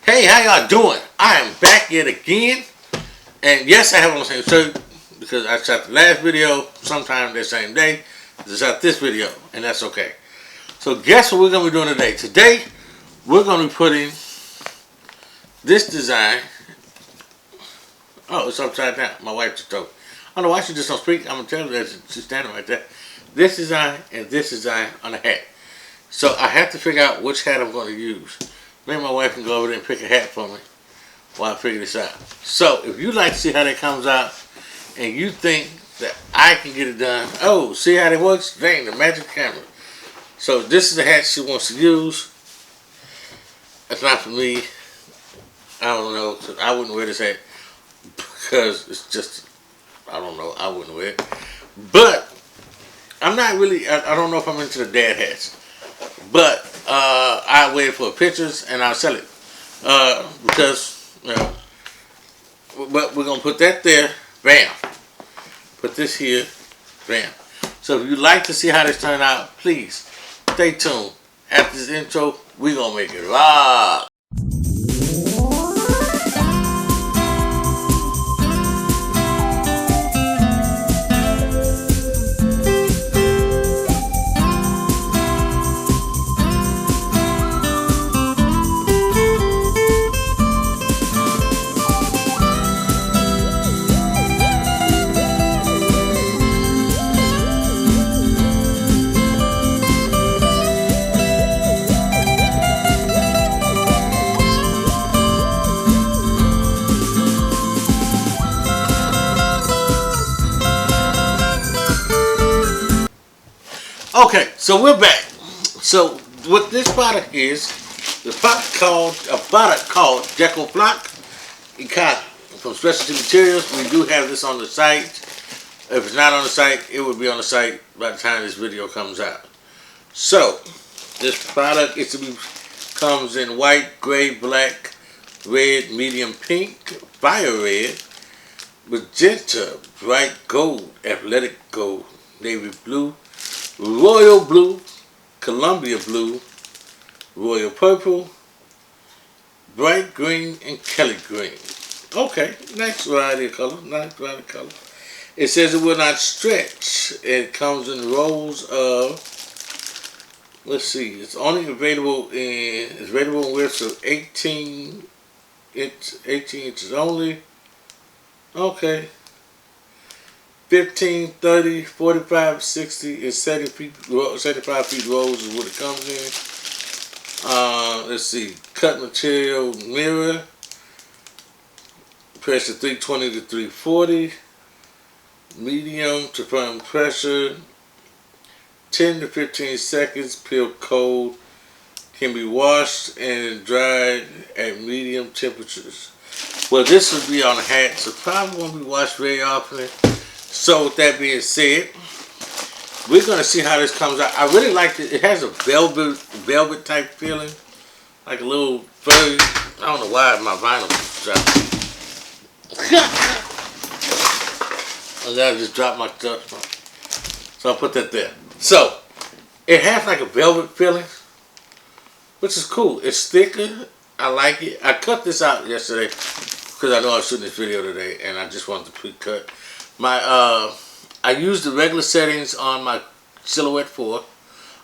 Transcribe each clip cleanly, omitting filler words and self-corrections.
Hey, how y'all doing? I am back yet again. And yes, I have on the same shirt because I shot the last video sometime that same day. I shot this video, and that's okay. So guess what we're going to be doing today? Today, we're going to be putting this design. Oh, it's upside down. My wife just told me. I don't know why she just don't speak. I'm going to tell her that she's standing right there. This design and this design on the hat. So I have to figure out which hat I'm going to use. Maybe my wife can go over there and pick a hat for me while I figure this out. So if you'd like to see how that comes out and you think that I can get it done, oh, see how that works? Dang, the magic camera. So this is the hat she wants to use. It's not for me. I don't know. I wouldn't wear this hat because it's just, I don't know. I wouldn't wear it. But I'm not really, I don't know if I'm into the dad hats. But I wait for pictures and I'll sell it. Because, you know, but we're going to put that there. Bam. Put this here. Bam. So if you'd like to see how this turned out, please stay tuned. After this intro, we're going to make it rock. Okay, so we're back. So what this product is, the product called Deco Block Economy from Specialty Materials. We do have this on the site. If it's not on the site, it will be on the site by the time this video comes out. So this product comes in white, gray, black, red, medium pink, fire red, magenta, bright gold, athletic gold, navy blue, royal blue, Columbia blue, royal purple, bright green, and Kelly green. Okay, nice variety of color. Nice variety of color. It says it will not stretch. It comes in rolls of, let's see, it's only available in widths of 18 inches only. Okay. 15, 30, 45, 60, and 75 feet rolls is what it comes in. Let's see, cut material mirror, pressure 320 to 340, medium to firm pressure, 10 to 15 seconds, peel cold, can be washed and dried at medium temperatures. Well, this would be on a hat, so probably won't be washed very often. So with that being said, we're going to see how this comes out. I really like it. It has a velvet type feeling. Like a little furry. I don't know why my vinyl dropped. I just dropped my stuff. So I'll put that there. So, it has like a velvet feeling, which is cool. It's thicker. I like it. I cut this out yesterday because I know I was shooting this video today and I just wanted to pre-cut. I used the regular settings on my Silhouette 4.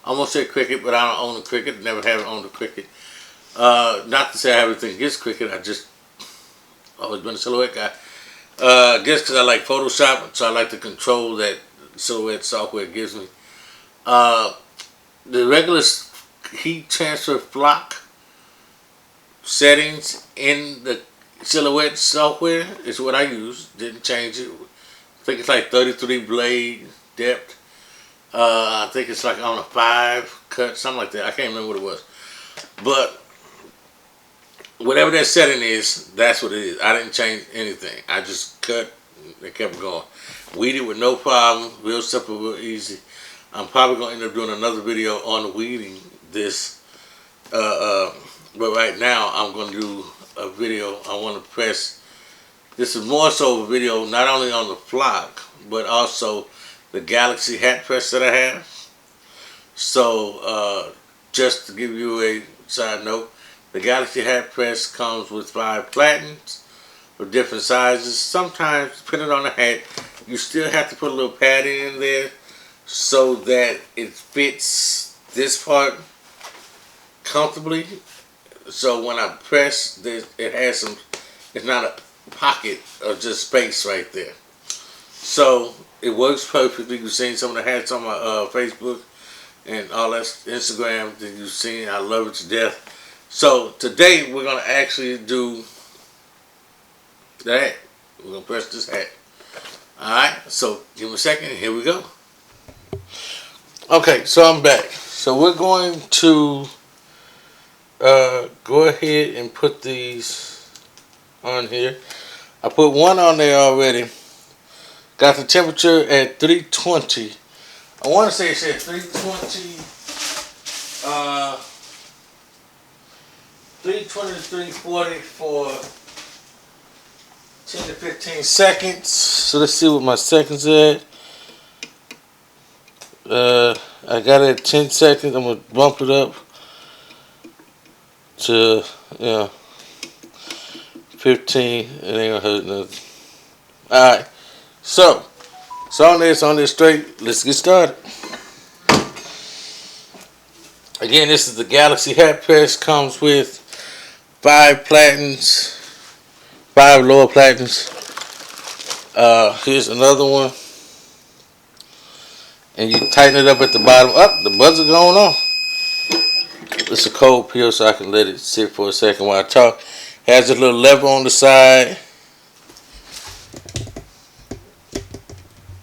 I almost said Cricut, but I don't own a Cricut. Never have owned a Cricut. Not to say I have everything against Cricut. I just always been a Silhouette guy. I guess because I like Photoshop, so I like to control that Silhouette software gives me. The regular heat transfer flock settings in the Silhouette software is what I use. Didn't change it. I think it's like 33 blade depth. I think it's like on a 5 cut, something like that. I can't remember what it was. But whatever that setting is, that's what it is. I didn't change anything. I just cut and kept going. Weeded with no problem. Real simple, real easy. I'm probably going to end up doing another video on weeding this. But right now, I'm going to do a video. I want to press. This is more so a video not only on the flock, but also the Galaxy hat press that I have. So, just to give you a side note, The Galaxy hat press comes with 5 platens of different sizes. Sometimes, depending on the hat, you still have to put a little padding in there so that it fits this part comfortably. So when I press, it has some, it's not a pocket of just space right there. So it works perfectly. You've seen some of the hats on my Facebook and all that Instagram that you've seen. I love it to death. So today we're gonna actually do the hat. We're gonna press this hat. Alright, so give me a second and here we go. Okay, so I'm back. So we're going to go ahead and put these on here. I put one on there already. Got the temperature at 320. I want to say it said 320. 320 to 340 for 10 to 15 seconds. So let's see what my seconds at. I got it at 10 seconds. I'm gonna bump it up to 15. It ain't gonna hurt nothing. Alright. So it's on there straight. Let's get started. Again, this is the Galaxy hat press. Comes with 5 platens, 5 lower platens. Here's another one. And you tighten it up at the bottom. The buzzer going off. It's a cold pill, so I can let it sit for a second while I talk. Has a little lever on the side.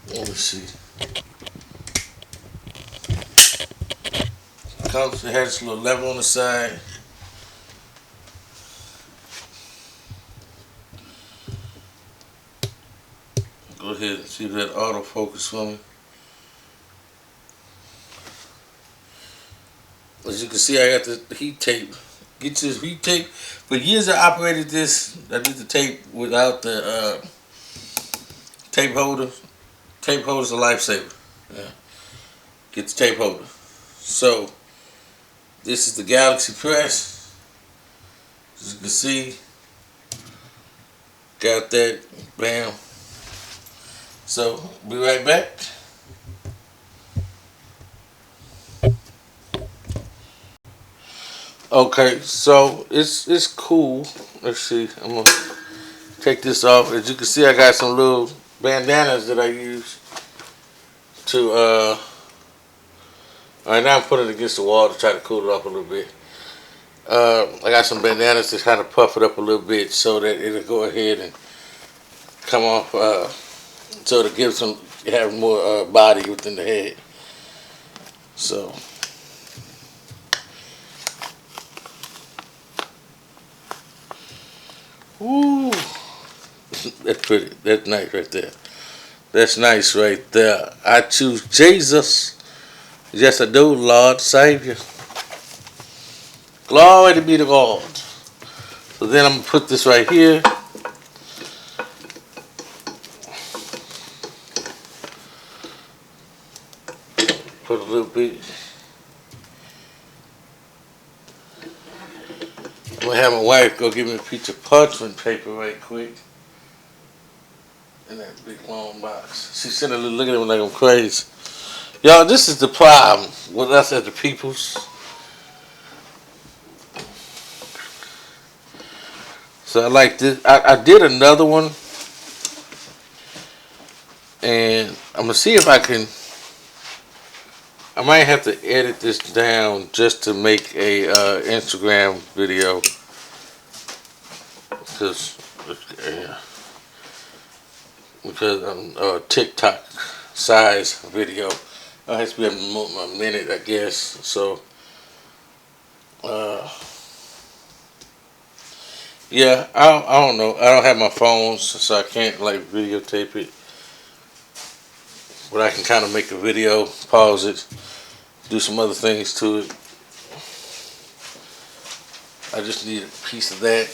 Let me see. It has a little lever on the side. Go ahead and see if that autofocus for me. As you can see, I got the heat tape. Get this heat tape. For years I operated this. I did the tape without the tape holder. Tape holder's a lifesaver. Yeah. Get the tape holder. So this is the Galaxy press. As you can see, got that. Bam. So be right back. Okay, so it's cool. Let's see. I'm gonna take this off. As you can see, I got some little bandanas that I use to right now I'm putting it against the wall to try to cool it off a little bit. I got some bandanas to kind of puff it up a little bit so that it'll go ahead and come off, so it'll give have more body within the head. So woo, that's pretty. That's nice right there. That's nice right there. I choose Jesus. Yes, I do, Lord Savior. Glory to be to God. So then I'm going to put this right here. Put a little bit. I'm going to have my wife go give me a piece of parchment paper right quick. In that big long box. She's sitting there looking at me like I'm crazy. Y'all, this is the problem with us as the peoples. So I like this. I did another one. And I'm going to see if I can. I might have to edit this down just to make a Instagram video. Because I'm TikTok size video. It has to be a minute, I guess. So, yeah, I don't know. I don't have my phones, so I can't like videotape it. But I can kind of make a video, pause it, do some other things to it. I just need a piece of that.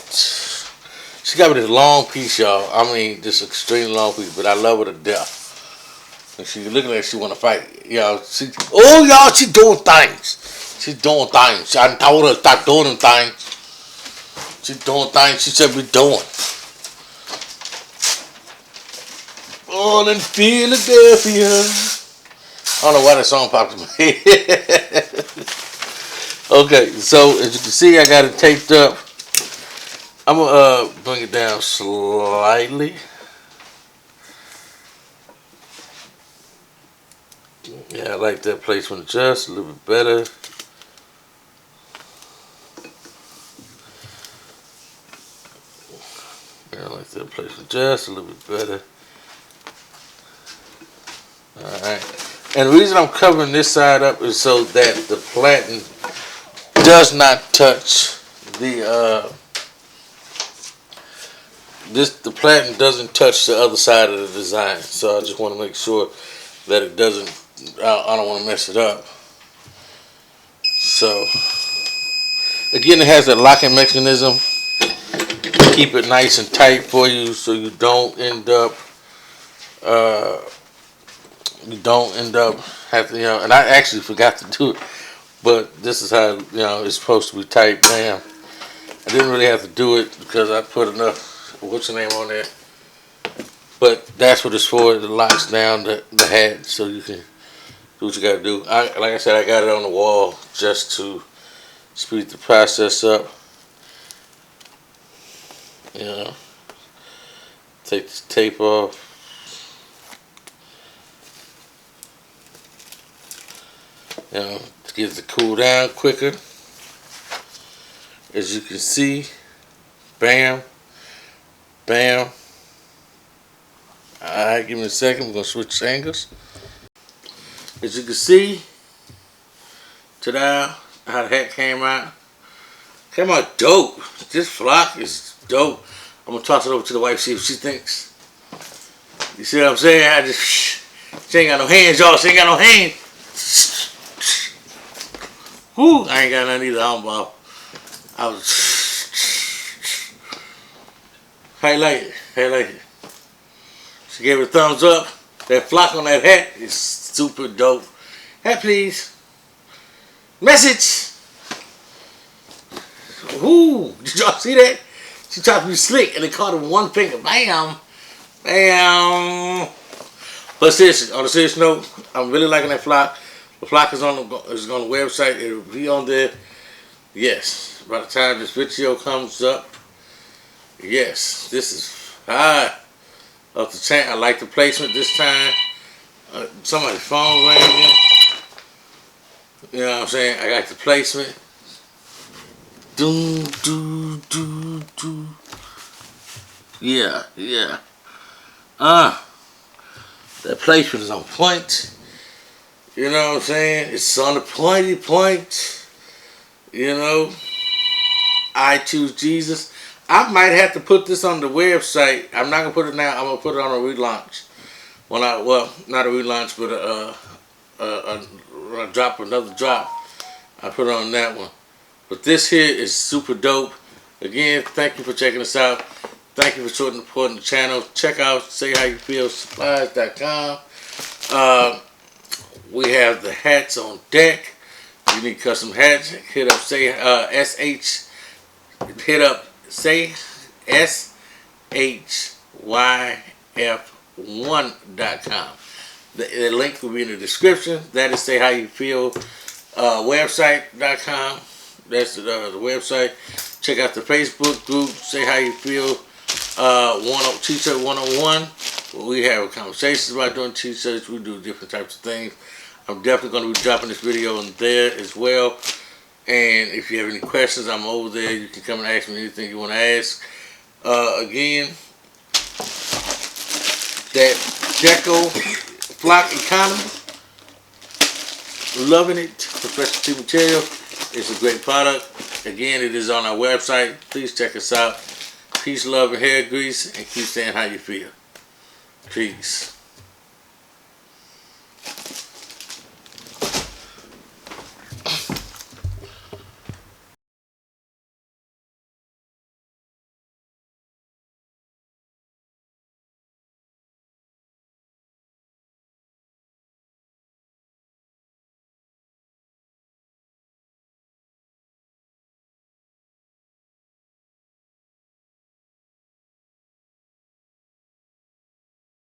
She got me this long piece, y'all. I mean, this extremely long piece, but I love her to death. And she looking like she want to fight. Y'all, she doing things. She's doing things. I told her to stop doing them things. She's doing things she should be doing. Born in Philadelphia. I don't know why that song popped in my head. Okay, so as you can see, I got it taped up. I'm gonna bring it down slightly. Yeah, I like that placement just a little bit better. Yeah, I like that placement just a little bit better. Alright. And the reason I'm covering this side up is so that the platen does not touch the the platen doesn't touch the other side of the design. So I just want to make sure that it doesn't, I don't want to mess it up. So again, it has that locking mechanism to keep it nice and tight for you, so you don't end up having to, and I actually forgot to do it, but this is how, it's supposed to be tight. Bam. I didn't really have to do it because I put enough, what's the name on there, but that's what it's for. It locks down the hat so you can do what you got to do. Like I said, I got it on the wall just to speed the process up. Take this tape off. To get it to cool down quicker. As you can see, bam, bam. Alright, give me a second. We're going to switch angles. As you can see, ta-da, how the hat came out. Came out dope. This flock is dope. I'm going to toss it over to the wife, see what she thinks. You see what I'm saying? She ain't got no hands, y'all. She ain't got no hands. Whoo, I ain't got none either. I was highlight it. She gave it a thumbs up. That flock on that hat is super dope. Hat, please. Message. Whoo, did y'all see that? She tried to be slick and it caught her with one finger. Bam, bam. But seriously, on a serious note, I'm really liking that flock. The flock is on the website. It'll be on there. Yes. By the time this video comes up, yes, this is high off the chain. I like the placement this time. Somebody's phone ringing. You know what I'm saying? I like the placement. Do do do do. Yeah. That placement is on point. You know what I'm saying? It's on the pointy point. I choose Jesus. I might have to put this on the website. I'm not gonna put it now. I'm gonna put it on a relaunch. Not a relaunch, but when I drop another drop, I put it on that one. But this here is super dope. Again, thank you for checking us out. Thank you for supporting the channel. Check out sayhowyoufeelsupplies.com. We have the hats on deck. You need custom hats, hit up sayhyf1.com. The link will be in the description. That is sayhowyoufeel website.com. That's the website. Check out the Facebook group, Say How You Feel T-shirt 101. We have conversations about doing t-shirts. We do different types of things. I'm definitely going to be dropping this video on there as well. And if you have any questions, I'm over there. You can come and ask me anything you want to ask. Again, that Deco Flock Economy. Loving it. Professional material. It's a great product. Again, it is on our website. Please check us out. Peace, love, and hair grease. And keep saying how you feel. Peace.